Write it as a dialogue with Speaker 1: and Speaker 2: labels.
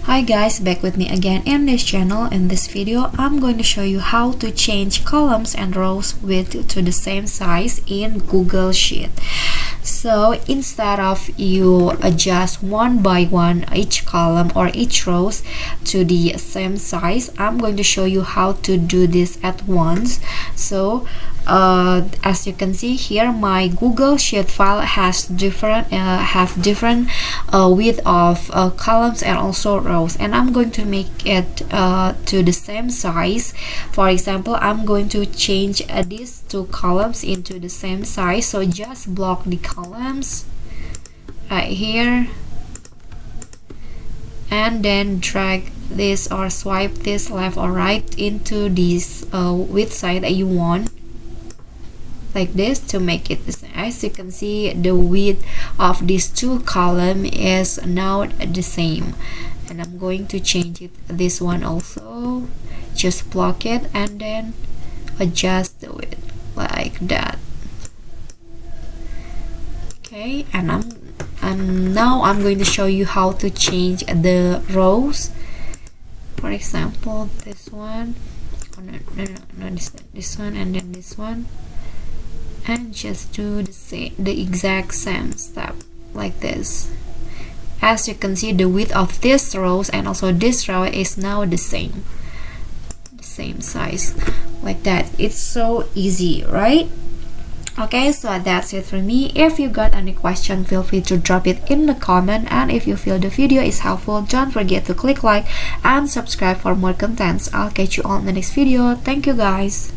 Speaker 1: Hi guys, back with me again in this channel. In this video I'm going to show you how to change columns and rows width to the same size in Google Sheet. So instead of you adjust one by one each column or each rows to the same size, I'm going to show you how to do this at once. So as you can see here, my Google Sheet file has different width of columns and also rows, and I'm going to make it to the same size. For example, I'm going to change these two columns into the same size, so just block the columns right here and then drag this or swipe this left or right into this width size that you want, like this, to make it the same. As you can see, the width of these two columns is now the same, and I'm going to change it this one also. Just block it and then adjust the width like that. Okay, and now I'm going to show you how to change the rows. For example, this one, this one, and then this one, and just do the exact same step like this. As you can see, the width of this rows and also this row is now the same size, like that. It's so easy, right? Okay, so that's it for me. If you got any question, feel free to drop it in the comment, and if you feel the video is helpful, don't forget to click like and subscribe for more contents. I'll catch you all in the next video. Thank you guys.